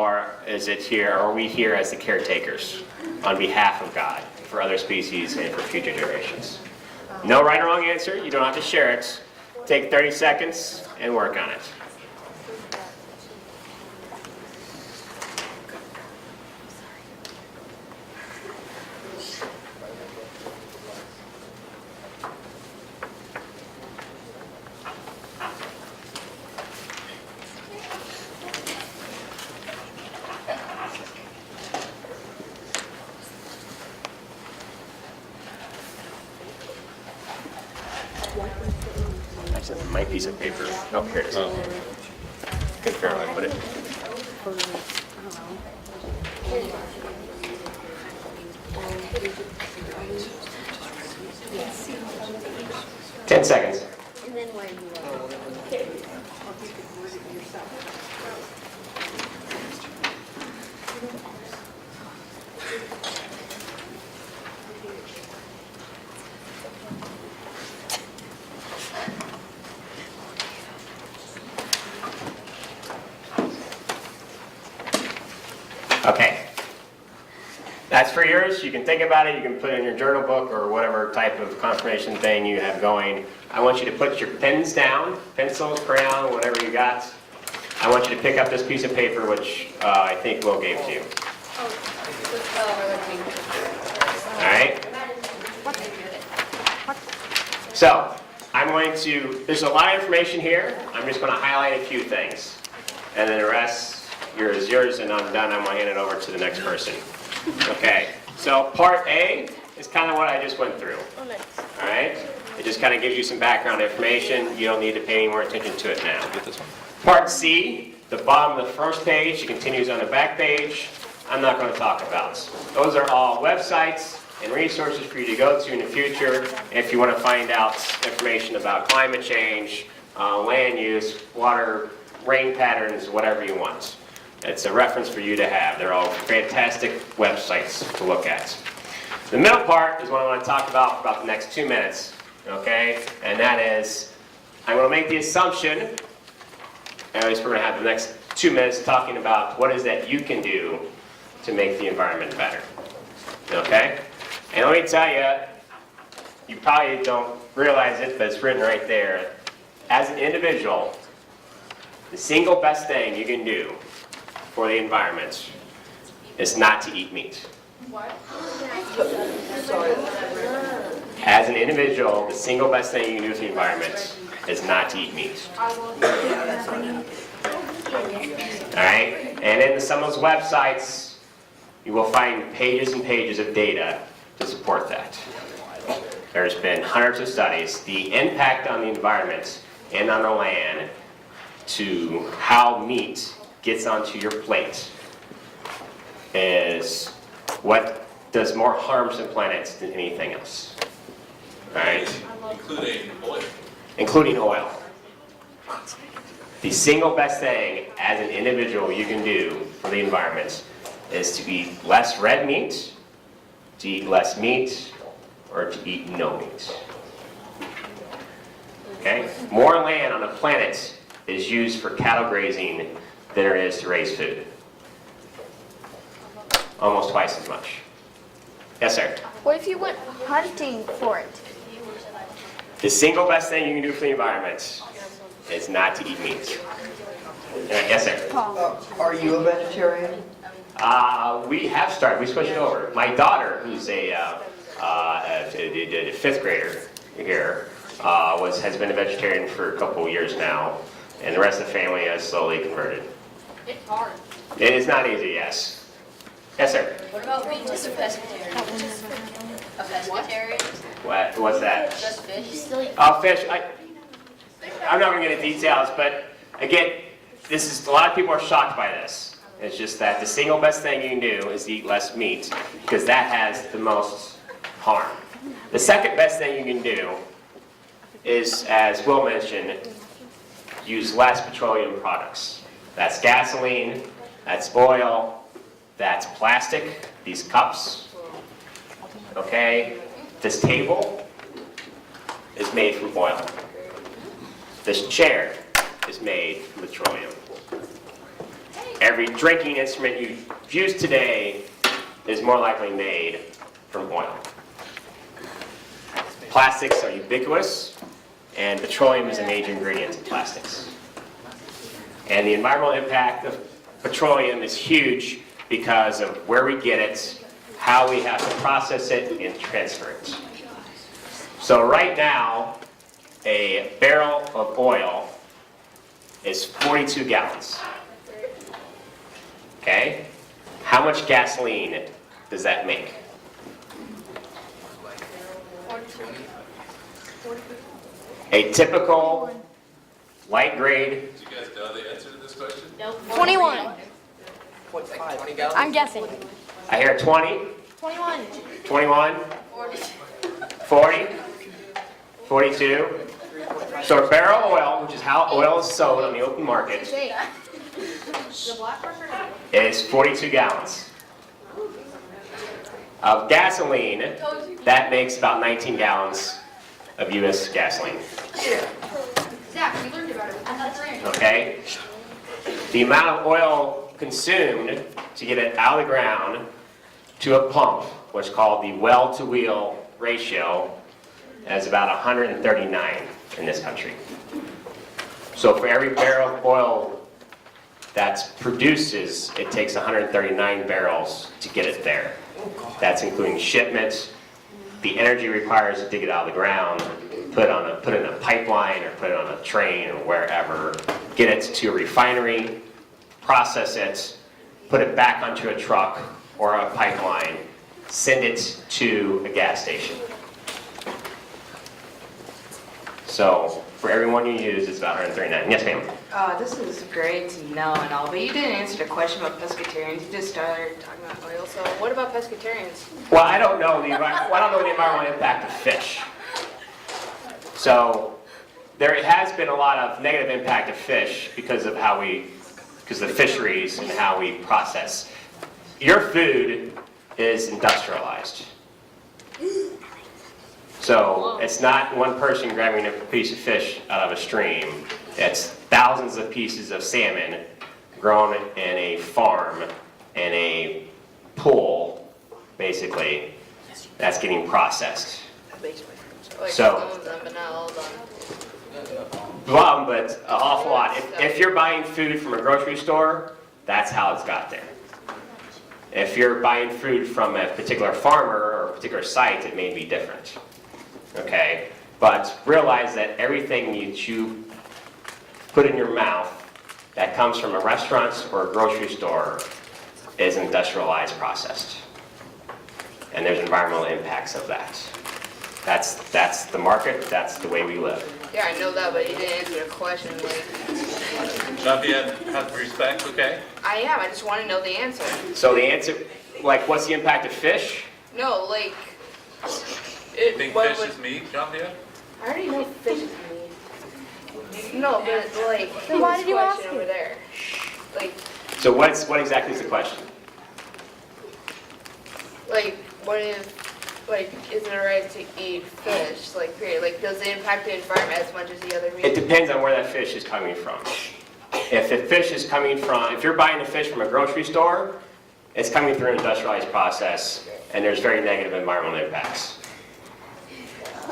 or is it here, or are we here as the caretakers on behalf of God for other species and for future generations? No right or wrong answer. You don't have to share it. Take 30 seconds and work on it. Actually, my piece of paper. Oh, here it is. Couldn't figure out where I put it. 10 seconds. And then where you Okay. That's for yours. You can think about it. You can put it in your journal book or whatever type of confirmation thing you have going. I want you to put your pens down, pencils, crayon, whatever you got. I want you to pick up this piece of paper, which I think Will gave to you. All right? So, there's a lot of information here. I'm just going to highlight a few things. And then the rest is yours, and I'm done. I'm going to hand it over to the next person. Okay, so part A is kind of what I just went through. All right? It just kind of gives you some background information. You don't need to pay any more attention to it now. Get this one. Part C, the bottom of the first page, it continues on the back page. I'm not going to talk about. Those are all websites and resources for you to go to in the future if you want to find out information about climate change, land use, water, rain patterns, whatever you want. It's a reference for you to have. They're all fantastic websites to look at. The middle part is what I want to talk about for about the next 2 minutes, okay? And that is, I'm going to make the assumption, at least we're going to have the next 2 minutes talking about what is that you can do to make the environment better, okay? And let me tell you, you probably don't realize it, but it's written right there. As an individual, the single best thing you can do for the environment is not to eat meat. What? As an individual, the single best thing you can do for the environment is not to eat meat. Alright? And in some of those websites, you will find pages and pages of data to support that. There's been hundreds of studies. The impact on the environment and on the land to how meat gets onto your plate is what does more harm to the planet than anything else. Alright? Including oil. Including oil. The single best thing as an individual you can do for the environment is to eat less red meat, to eat less meat, or to eat no meat. Okay? More land on the planet is used for cattle grazing than there is to raise food. Almost twice as much. Yes, sir? What if you went hunting for it? The single best thing you can do for the environment is not to eat meat. Yes, sir? Are you a vegetarian? We have started. We switched over. My daughter, who's a fifth grader here, has been a vegetarian for a couple of years now, and the rest of the family has slowly converted. It's hard. It is not easy, yes. Yes, sir? What about being just a pescatarian? A pescatarian? What's that? Just fish? Fish. I'm not going to get into details, but again, a lot of people are shocked by this. It's just that the single best thing you can do is eat less meat, because that has the most harm. The second best thing you can do is, as Will mentioned, use less petroleum products. That's gasoline, that's oil, that's plastic, these cups, okay? This table is made from oil. This chair is made from petroleum. every drinking instrument you use today is more likely made from oil. Plastics are ubiquitous, and petroleum is a major ingredient in plastics. And the environmental impact of petroleum is huge because of where we get it, how we have to process it and transfer it. So right now, a barrel of oil is 42 gallons. Okay? How much gasoline does that make? A typical light grade. Do you guys know the answer to this question? Nope. 21. 20 gallons? I'm guessing. I hear 20, 21. 21, 40, 42. So a barrel of oil, which is how oil is sold on the open market, is 42 gallons. Of gasoline, that makes about 19 gallons of U.S. gasoline. Zach, we learned about it. That's right. Okay? The amount of oil consumed to get it out of the ground to a pump, what's called the well-to-wheel ratio, is about 139 in this country. So for every barrel of oil that produces, it takes 139 barrels to get it there. That's including shipments, the energy required to dig it out of the ground, put it in a pipeline or put it on a train or wherever, get it to a refinery, process it, put it back onto a truck or a pipeline, send it to a gas station. So for every one you use, it's about 139. Yes, ma'am? This is great to know and all, but you didn't answer the question about pescatarians. You just started talking about oil. So what about pescatarians? Well, I don't know the environmental impact of fish. So there has been a lot of negative impact of fish because of the fisheries and how we process. Your food is industrialized. So it's not one person grabbing a piece of fish out of a stream. It's thousands of pieces of salmon grown in a farm, in a pool, basically, that's getting processed. Like So- some of them, but not all of them. But an awful lot. If you're buying food from a grocery store, that's how it's got there. If you're buying food from a particular farmer or a particular site, it may be different. Okay? But realize that everything you put in your mouth that comes from a restaurant or a grocery store is industrialized, processed. And there's environmental impacts of that. That's the market, that's the way we live. Yeah, I know that, but you didn't answer the question. Like, Jean-Pierre, have respect, okay? I am. I just want to know the answer. So the answer, like, what's the impact of fish? No, like. Think what fish would- is meat, Jean-Pierre? I already know fish is meat. No, but like. Then why this did you ask question me? over there? Like, So what exactly is the question? what if, like, is it alright to eat fish? Like, period. Like, does it impact the environment as much as the other meat? It depends on where that fish is coming from. If the fish is coming from, if you're buying the fish from a grocery store, it's coming through an industrialized process, and there's very negative environmental impacts.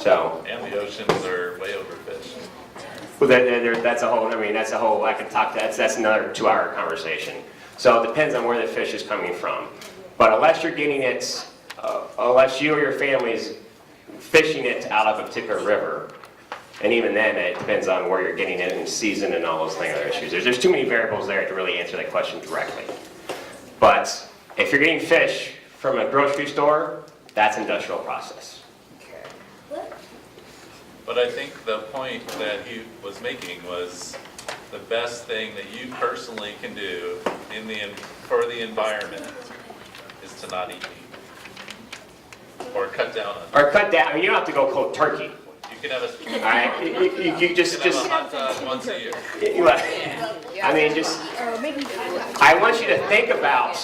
So, And the oceans are way overfished. well, that's a whole, I could talk, that's another 2-hour conversation. So it depends on where the fish is coming from. But unless you're getting it, unless you or your family's fishing it out of a particular river, and even then, it depends on where you're getting it and season and all those other issues. There's too many variables there to really answer that question directly. But if you're getting fish from a grocery store, that's industrial process. But I think the point that he was making was the best thing that you personally can do for the environment is to not eat meat. Or cut down on it. Or cut down, I mean, you don't have to go cold turkey. You can have All right, you just, a hot dog once a year. I mean, just, I want you to think about,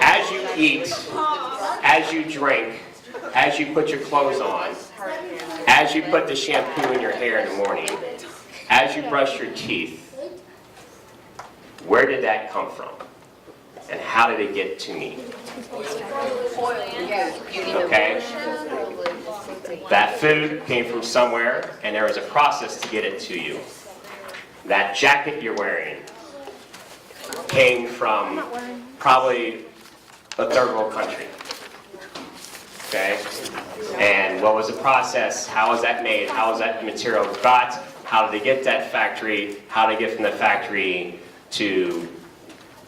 as you eat, as you drink, as you put your clothes on, as you put the shampoo in your hair in the morning, as you brush your teeth, Where did that come from? And how did it get to me? Okay? That food came from somewhere, and there was a process to get it to you. That jacket you're wearing came from probably a third world country. Okay? And what was the process? How was that made? How was that material got? How did they get that factory? How did it get from the factory to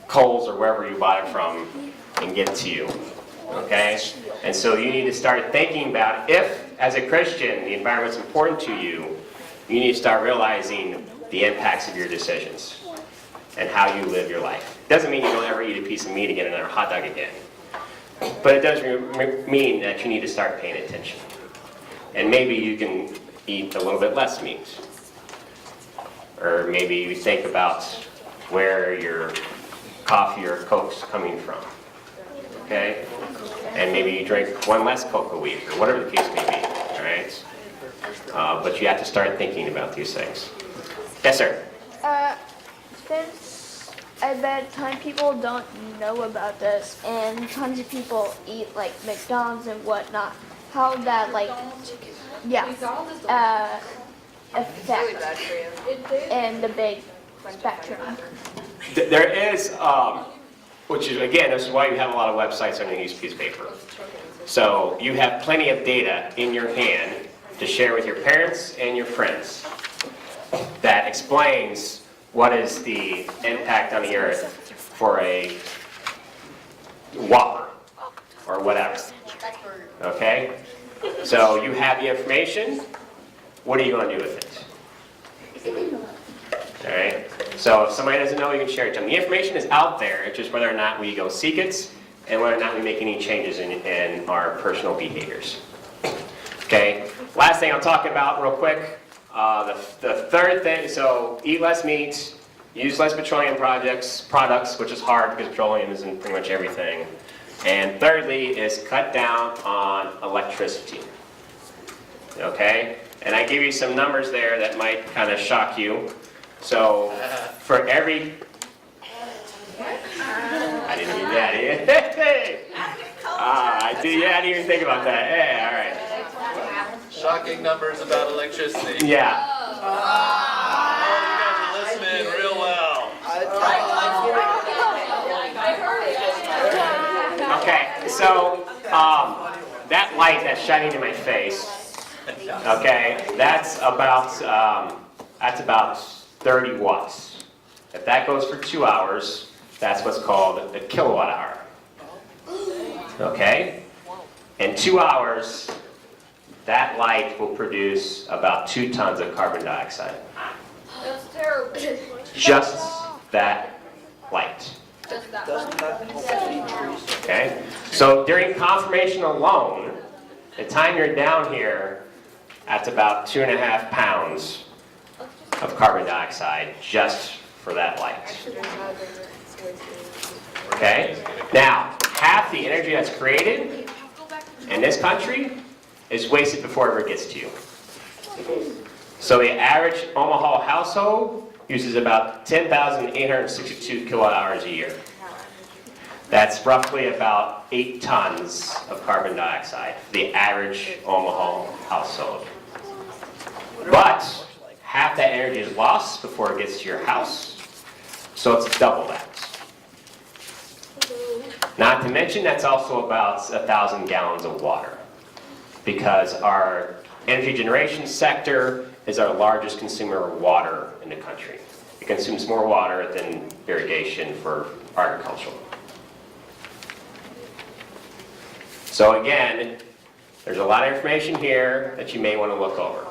Kohl's or wherever you bought it from and get to you? Okay? And so you need to start thinking about, if, as a Christian, the environment's important to you, you need to start realizing the impacts of your decisions and how you live your life. Doesn't mean you don't ever eat a piece of meat again and a hot dog again. But it does mean that you need to start paying attention. And maybe you can eat a little bit less meat. Or maybe you think about where your coffee or Coke's coming from. Okay? And maybe you drink one less Coke a week, or whatever the case may be. All right? But you have to start thinking about these things. Yes, sir? Since I bet ton of people don't know about this, and tons of people eat like McDonald's and whatnot, how that like, yeah, It's really affect bad for you. in the big spectrum. There is, which is, again, this is why you have a lot of websites on your piece of paper. So you have plenty of data in your hand to share with your parents and your friends that explains what is the impact on the earth for a Whopper or whatever. Okay? So you have the information. What are you going to do with it? All right? So if somebody doesn't know, you can share it to them. The information is out there. It's just whether or not we go seek it and whether or not we make any changes in our personal behaviors. Okay? Last thing I'll talk about real quick. The third thing, so eat less meat, use less petroleum products, which is hard because petroleum is in pretty much everything. And thirdly is cut down on electricity. Okay? And I give you some numbers there that might kind of shock you. So for every... I didn't do that. I didn't even think about that. Yeah, all right. Shocking numbers about electricity. Yeah. Oh, you guys are listening real well. Okay, so that light that's shining in my face, okay, that's about 30 watts. If that goes for 2 hours, that's what's called a kilowatt hour. Okay? In 2 hours, that light will produce about 2 tons of carbon dioxide. That's terrible. Just that light. Just that. Okay? So during confirmation alone, the time you're down here, that's about 2.5 pounds of carbon dioxide just for that light. Okay? Now, half the energy that's created in this country is wasted before it ever gets to you. So the average Omaha household uses about 10,862 kilowatt hours a year. That's roughly about 8 tons of carbon dioxide for the average Omaha household. But half that energy is lost before it gets to your house, so it's double that. Not to mention that's also about 1,000 gallons of water, because our energy generation sector is our largest consumer of water in the country. It consumes more water than irrigation for agriculture. So again, there's a lot of information here that you may want to look over.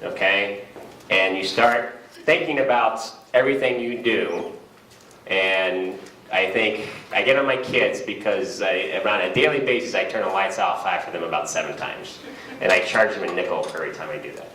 Okay? And you start thinking about everything you do, and I think I get on my kids because on a daily basis I turn the lights off for them about 7 times. And I charge them a nickel for every time I do that.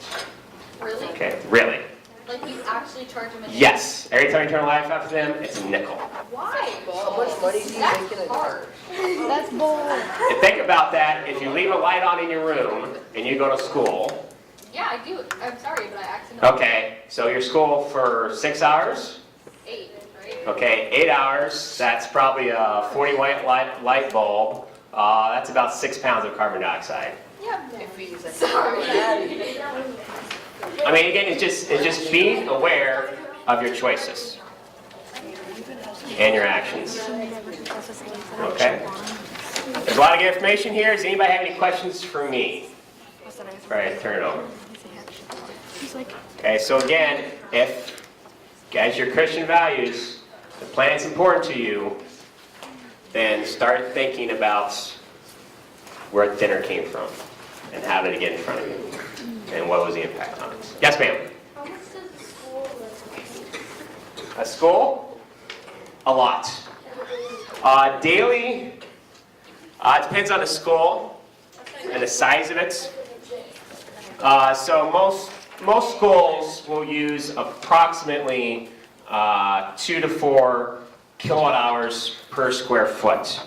Really? Okay, really? Like you actually charge them a Yes, every time I turn the light off for them, it's a nickel. Why? How much money do you make in a Hard. That's bull. And think about that, if you leave a light on in your room and you go to school, Yeah, I do. I'm sorry, but I accidentally. okay, so you're school for 6 hours? 8, right? Okay, 8 hours, that's probably a 40-watt light bulb. That's about 6 pounds of carbon dioxide. If we use it. I mean, again, it's just being aware of your choices and your actions. Okay? There's a lot of good information here. Does anybody have any questions for me? All right, turn it over. Okay, so again, if, as your Christian values, the plan's important to you, then start thinking about where dinner came from and how did it get in front of you and what was the impact on it. Yes, ma'am? How much does the school look? A school? A lot. Daily, it depends on the school and the size of it. So most schools will use approximately 2 to 4 kilowatt hours per square foot.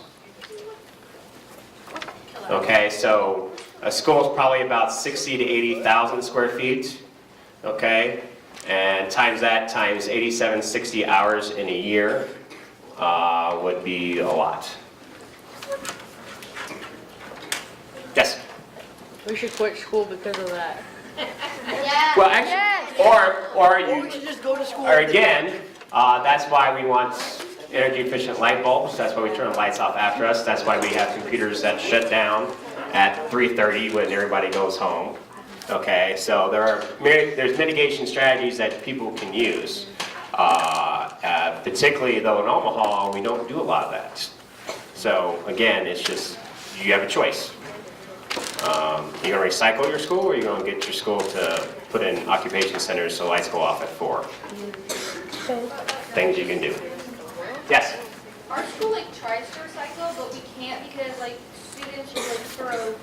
Okay, so a school is probably about 60 to 80,000 square feet. Okay, and times that times 87, 60 hours in a year would be a lot. Yes? We should quit school because of that. Well, actually, or Or you, we should just go to school. or again, that's why we want energy efficient light bulbs. That's why we turn the lights off after us. That's why we have computers that shut down at 3:30 when everybody goes home. Okay, so there's mitigation strategies that people can use. Particularly though in Omaha, we don't do a lot of that. So again, it's just, you have a choice. You're going to recycle your school, or you're going to get your school to put in occupation centers so lights go off at 4. Things you can do. Yes? Our school like tries to recycle, but we can't because like students will like throw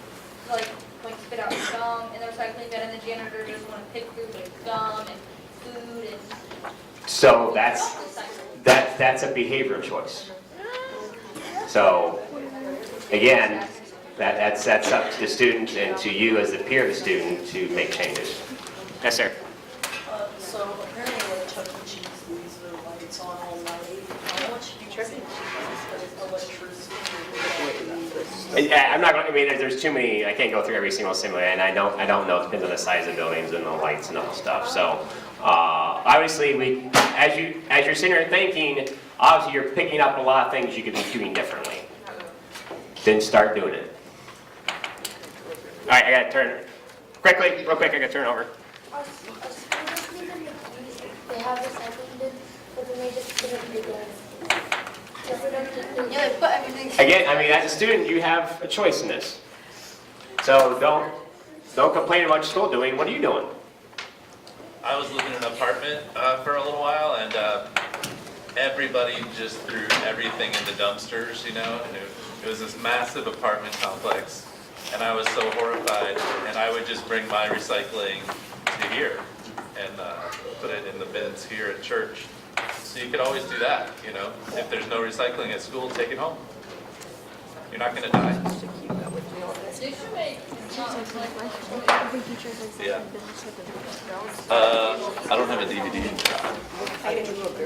like spit out gum in the recycling bin, and the janitor just want to pick through like gum and food and. So We that's don't recycle. that's a behavioral choice. So again, that's up to the student and to you as the peer of the student to make changes. Yes, sir. So apparently when Chuck E. Cheese leaves their lights on all night, how much do you think electricity? I'm not going. I mean, there's too many. I can't go through every single simulator, and I don't know. It depends on the size of buildings and the lights and all the stuff. So obviously, as you're sitting here thinking, obviously you're picking up a lot of things you could be doing differently. Then start doing it. All right, I got to turn quickly, real quick. I got to turn over. They have recycling bin, but then they just put it in the bin. Yeah, they put everything. Again, I mean, as a student, you have a choice in this. So don't complain about your school doing. What are you doing? I was living in an apartment for a little while, and everybody just threw everything in the dumpsters, you know, and it was this massive apartment complex, and I was so horrified, and I would just bring my recycling to here and put it in the bins here at church. So you could always do that, you know. If there's no recycling at school, take it home. You're not gonna die. They should make. Yeah. I don't have a DVD.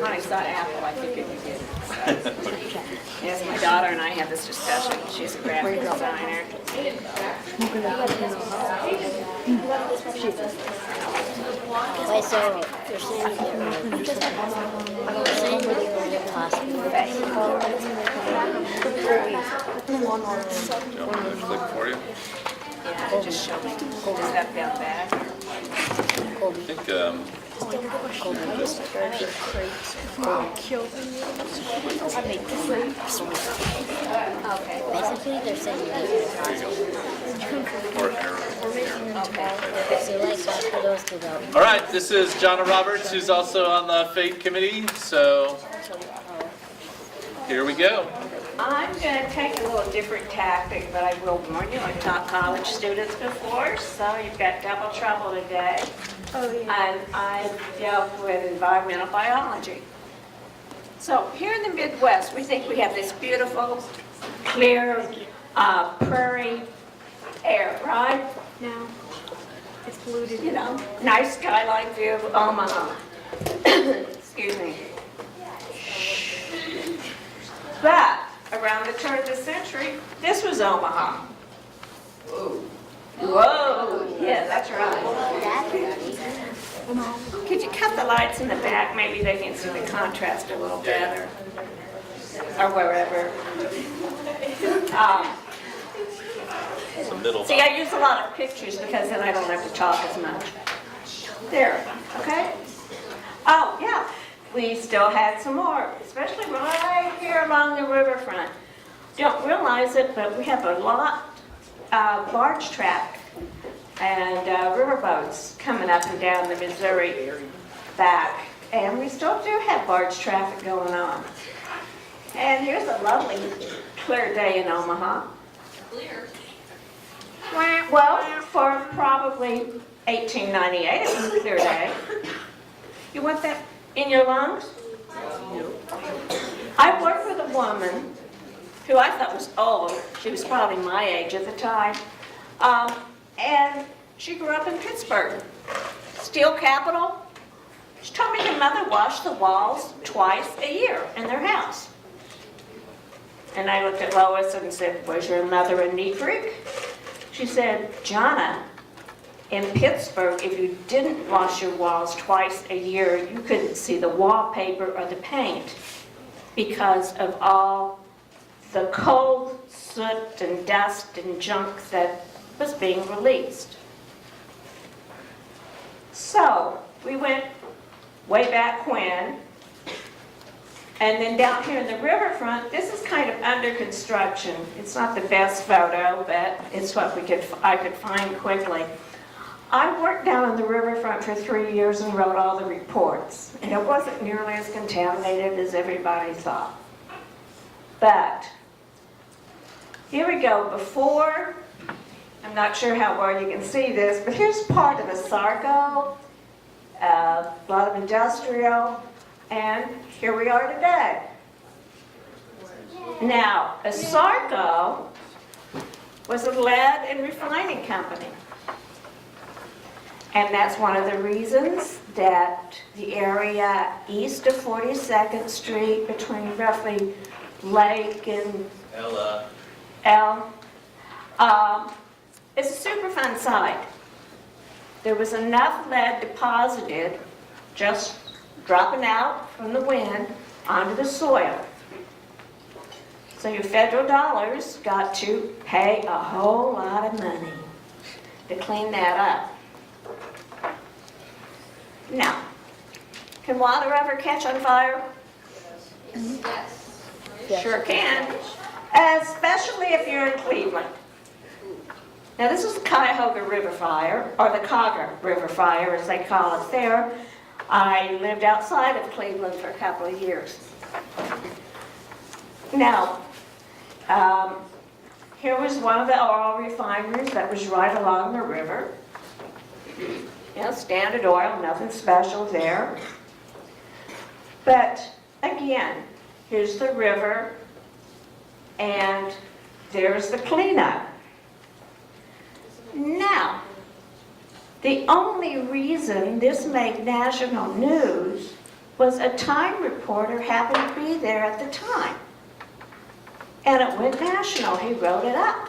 When I saw Apple, I figured you did. Yes, my daughter and I had this discussion. She's a graphic designer. Wait, so you're saying that you're going to Click for you. Yeah, just show me. Step down back. I think, Okay. Basically, they're saying that or arrow. so like after those to go. All right, this is Johnna Roberts, who's also on the Fate Committee, so here we go. I'm going to take a little different tactic, but I will warn you, I've taught college students before, so you've got double trouble today. Oh, yeah. And I've dealt with environmental biology. So here in the Midwest, we think we have this beautiful, clear prairie air, right? No. It's polluted. You know, nice skyline view of Omaha. Excuse me. country, this was Omaha. Whoa, yeah, that's right. Could you cut the lights in the back? Maybe they can see the contrast a little better. Or wherever. Some middle. See, I use a lot of pictures because then I don't have to talk as much. There, okay? Oh, yeah, we still had some more, especially right here along the riverfront. Don't realize it, but we have a lot of barge traffic and riverboats coming up and down the Missouri back. And we still do have barge traffic going on. And here's a lovely clear day in Omaha. Clear. Well, for probably 1898, it was a clear day. You want that in your lungs? I worked with a woman who I thought was old. She was probably my age at the time. And she grew up in Pittsburgh. Steel capital. She told me her mother washed the walls twice a year in their house. And I looked at Lois and said, was your mother a neat freak? She said, Johnna, in Pittsburgh, if you didn't wash your walls twice a year, you couldn't see the wallpaper or the paint because of all the cold, soot, and dust and junk that was being released. So we went way back when, and then down here in the riverfront, this is kind of under construction. It's not the best photo, but it's what I could find quickly. I worked down on the riverfront for 3 years and wrote all the reports, and it wasn't nearly as contaminated as everybody thought. But here we go. Before, I'm not sure how well you can see this, but here's part of a Sarco, a lot of industrial, and here we are today. Now, a Sarco was a lead and refining company. And that's one of the reasons that the area east of 42nd Street between roughly Lake and Ella. L is a Superfund site. There was enough lead deposited just dropping out from the wind onto the soil. So your federal dollars got to pay a whole lot of money to clean that up. Now, can water ever catch on fire? Yes. Sure can, especially if you're in Cleveland. Now this is the Cuyahoga River Fire, or the Cogger River Fire as they call it there. I lived outside of Cleveland for a couple of years. Now, here was one of the oil refineries that was right along the river. You know, standard oil, nothing special there. But again, here's the river, and there's the cleanup. Now, the only reason this made national news was a Time reporter happened to be there at the time. And it went national. He wrote it up.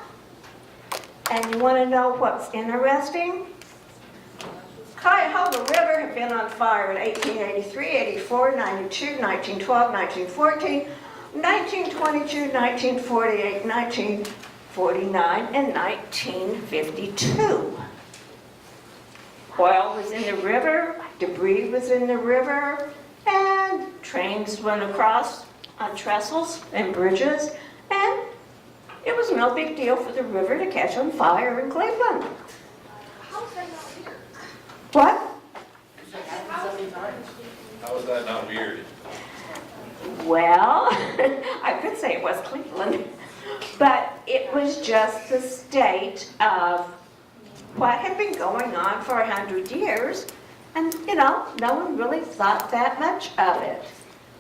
And you want to know what's interesting? Cuyahoga River had been on fire in 1883, 84, 92, 1912, 1914, 1922, 1948, 1949, and 1952. Oil was in the river, debris was in the river, and trains went across on trestles and bridges, and it was no big deal for the river to catch on fire in Cleveland. How is that not weird? What? How is that not weird? Well, I could say it was Cleveland, but it was just the state of what had been going on for 100 years, and, you know, no one really thought that much of it.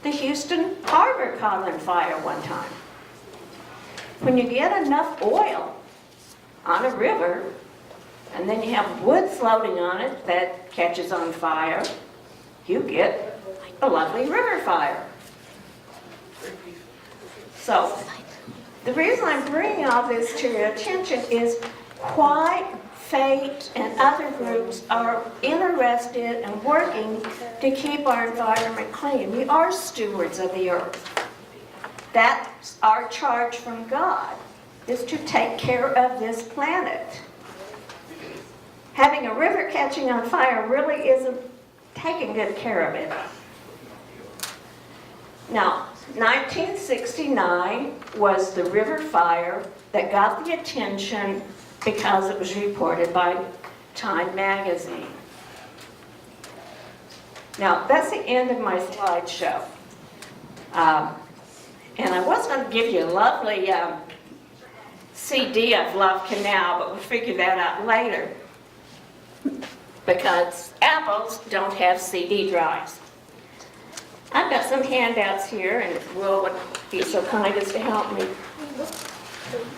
The Houston Harbor caught on fire one time. When you get enough oil on a river, and then you have wood floating on it that catches on fire, you get a lovely river fire. So the reason I'm bringing all this to your attention is why Fate and other groups are interested in working to keep our environment clean. We are stewards of the earth. That's our charge from God, is to take care of this planet. Having a river catching on fire really isn't taking good care of it. Now, 1969 was the river fire that got the attention because it was reported by Time magazine. Now, that's the end of my slideshow. And I was going to give you a lovely CD of Love Canal, but we'll figure that out later. Because apples don't have CD drives. I've got some handouts here, and Will would be so kind as to help me.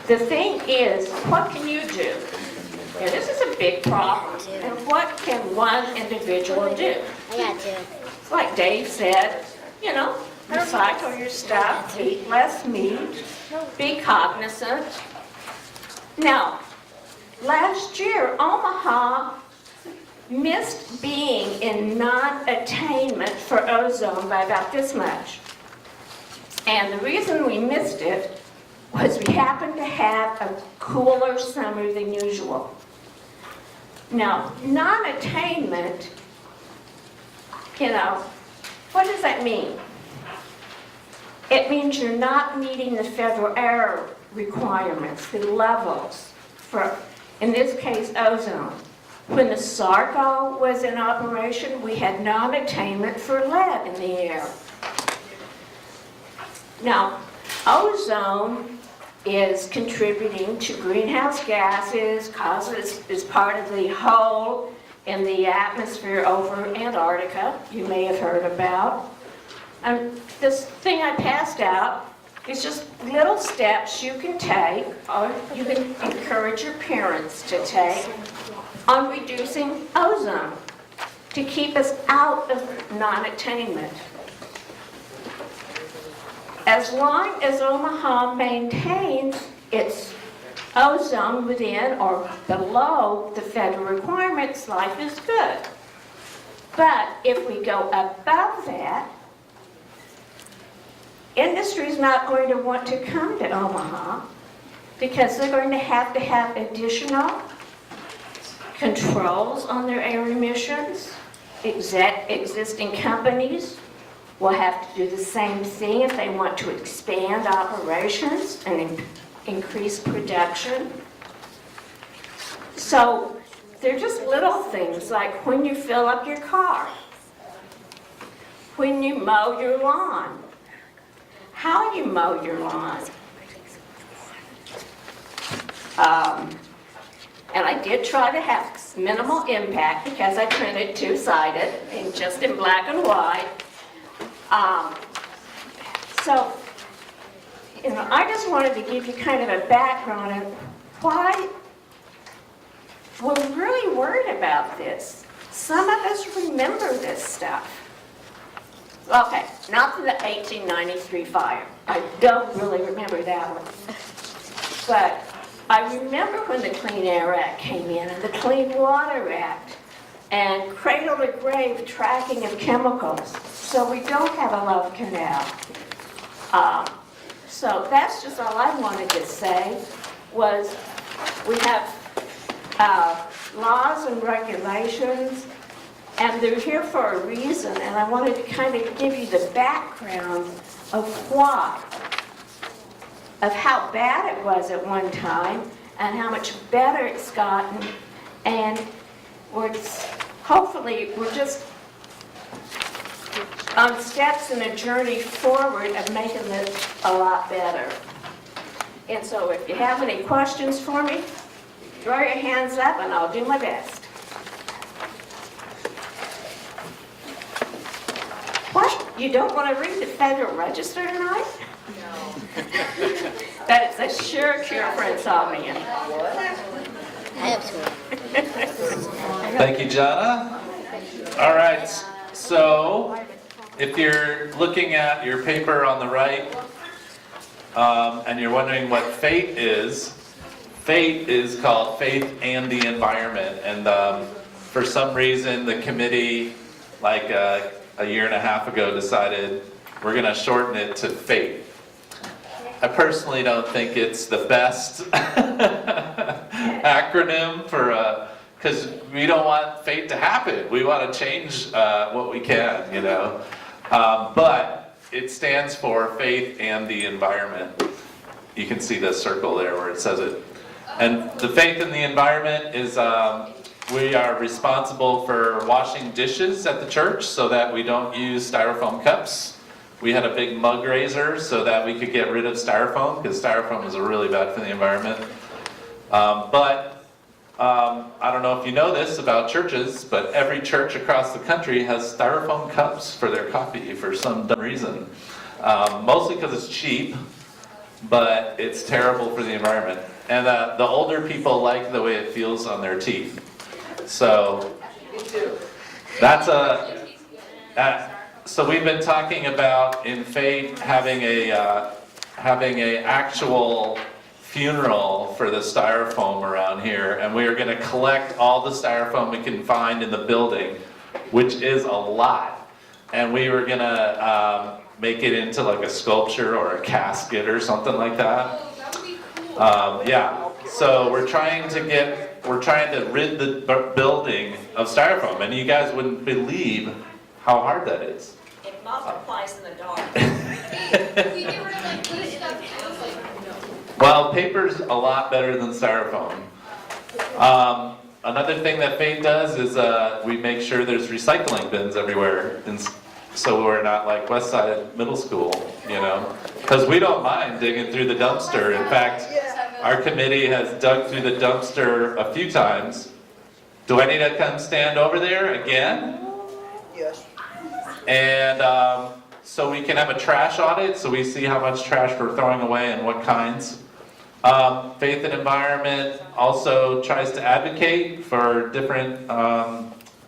The thing is, what can you do? And this is a big problem. And what can one individual do? I got you. Like Dave said, you know, recycle your stuff, eat less meat, be cognizant. Now, last year, Omaha missed being in non-attainment for ozone by about this much. And the reason we missed it was we happened to have a cooler summer than usual. Now, non-attainment, you know, what does that mean? It means you're not meeting the federal air requirements, the levels for, in this case, ozone. When the SARCO was in operation, we had non-attainment for lead in the air. Now, ozone is contributing to greenhouse gases, is part of the hole in the atmosphere over Antarctica, you may have heard about. This thing I passed out is just little steps you can take, or you can encourage your parents to take, on reducing ozone to keep us out of non-attainment. As long as Omaha maintains its ozone within or below the federal requirements, life is good. But if we go above that, industry's not going to want to come to Omaha because they're going to have additional controls on their air emissions. Existing companies will have to do the same thing if they want to expand operations and increase production. So they're just little things like when you fill up your car, when you mow your lawn, how you mow your lawn. And I did try to have minimal impact because I printed two-sided and just in black and white. So, you know, I just wanted to give you kind of a background of why we're really worried about this. Some of us remember this stuff. Okay, not the 1893 fire. I don't really remember that one. But I remember when the Clean Air Act came in and the Clean Water Act and cradle to grave tracking of chemicals. So we don't have a love canal. So that's just all I wanted to say was we have laws and regulations and they're here for a reason, and I wanted to kind of give you the background of why, of how bad it was at one time, and how much better it's gotten, and hopefully we're just on steps in a journey forward of making this a lot better. And so if you have any questions for me, throw your hands up and I'll do my best. What? You don't want to read the Federal Register tonight? No. That is a sure cure for insomnia. I have school. Thank you, Johnna. All right, so if you're looking at your paper on the right, and you're wondering what FATE is called Faith and the Environment. And for some reason, the committee, like a year and a half ago, decided we're going to shorten it to FATE. I personally don't think it's the best acronym for, because we don't want fate to happen. We want to change what we can, you know. But it stands for Faith and the Environment. You can see the circle there where it says it. And the Faith and the Environment is, we are responsible for washing dishes at the church so that we don't use styrofoam cups. We had a big mug raiser so that we could get rid of styrofoam, because styrofoam is really bad for the environment. I don't know if you know this about churches, but every church across the country has styrofoam cups for their coffee for some dumb reason. Mostly because it's cheap, but it's terrible for the environment. And the older people like the way it feels on their teeth. So that's so we've been talking about in Faith having a actual funeral for the styrofoam around here, and we are going to collect all the styrofoam we can find in the building, which is a lot, and we were going to make it into like a sculpture or a casket or something like that. Yeah, so we're trying to rid the building of styrofoam, and you guys wouldn't believe how hard that is. It multiplies in the dark. We get rid of like blue stuff too, like. Well, paper's a lot better than styrofoam. Another thing that Faith does is we make sure there's recycling bins everywhere, and so we're not like Westside Middle School, you know, because we don't mind digging through the dumpster. In fact, our committee has dug through the dumpster a few times. Do I need to come stand over there again? Yes. And so we can have a trash audit, so we see how much trash we're throwing away and what kinds. Faith and Environment also tries to advocate for different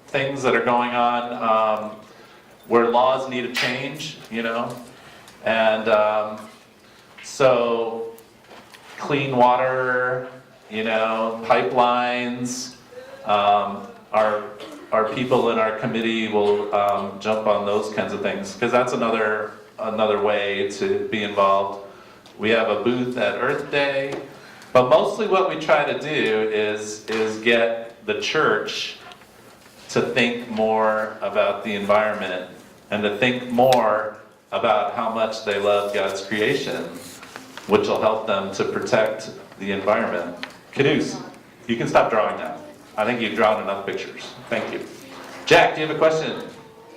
things that are going on where laws need a change, you know. And so clean water, you know, pipelines, our people in our committee will jump on those kinds of things, because that's another way to be involved. We have a booth at Earth Day, but mostly what we try to do is get the church to think more about the environment and to think more about how much they love God's creation, which will help them to protect the environment. Caduce, you can stop drawing now. I think you've drawn enough pictures. Thank you. Jack, do you have a question?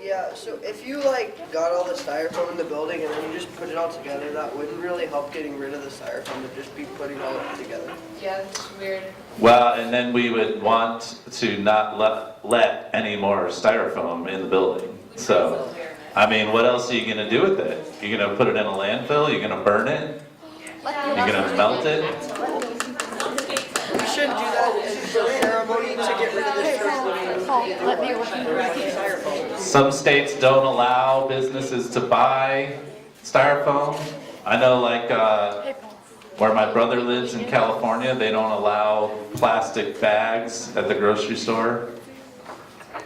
Yeah, so if you got all the styrofoam in the building and then you just put it all together, that wouldn't really help getting rid of the styrofoam, to just be putting all of it together. Yeah, that's weird. Well, and then we would want to not let any more styrofoam in the building. So, I mean, what else are you going to do with it? You're going to put it in a landfill? You're going to burn it? You're going to melt it? We shouldn't do that. This is a ceremony to get rid of this styrofoam. Some states don't allow businesses to buy styrofoam. I know, like, where my brother lives in California, they don't allow plastic bags at the grocery store.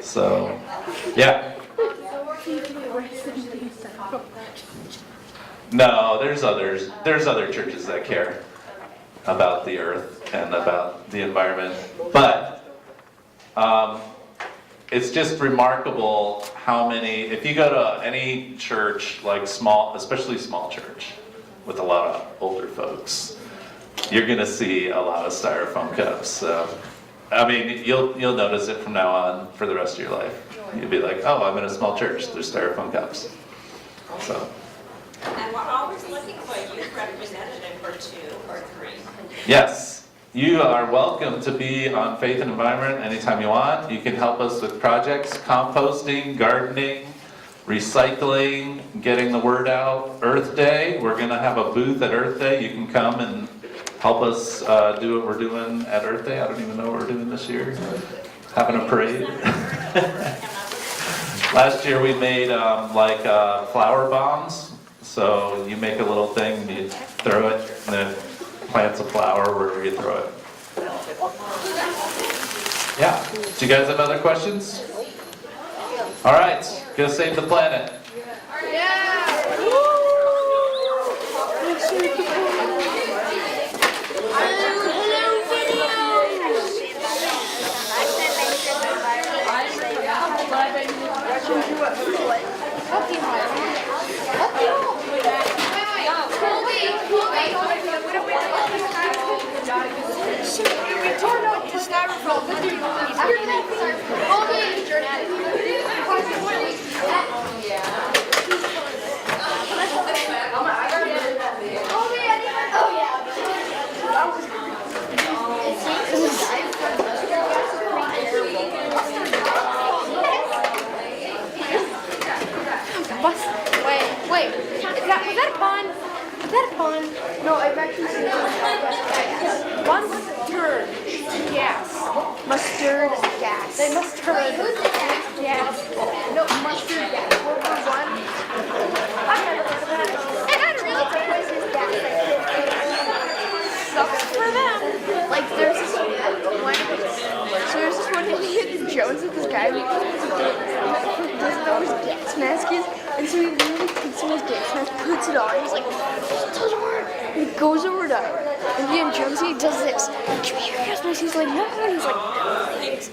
So, yeah. No, there's others. There's other churches that care about the earth and about the environment. But it's just remarkable how many, if you go to any church, like small, especially small church, with a lot of older folks, you're gonna see a lot of styrofoam cups. So, I mean, you'll notice it from now on for the rest of your life. You'll be like, oh, I'm in a small church, there's styrofoam cups. So. And we're always looking for a youth representative or 2 or 3. Yes, you are welcome to be on Faith and Environment anytime you want. You can help us with projects, composting, gardening, recycling, getting the word out. Earth Day, we're going to have a booth at Earth Day. You can come and help us do what we're doing at Earth Day. I don't even know what we're doing this year. Having a parade. Last year we made flower bombs. So you make a little thing, you throw it, and then it plants a flower wherever you throw it. Yeah. Do you guys have other questions? All right, go save the planet. We tore out the styrofoam. Wait, was that a pun? Is that a pun? No, I've actually seen it. Mustard gas. Mustard gas. They mustard gas. No, mustard gas. World War I. I've never heard of that. And I really think this is gas. Sucks for them. Like, there's this one Indiana Jones with this guy who doesn't know his gas mask is. And so he literally takes his gas mask, puts it on, he's like, it doesn't work. And he goes over to Indiana Jones and he does this. Give me your gas mask. He's like, no. And he's like, no, thanks.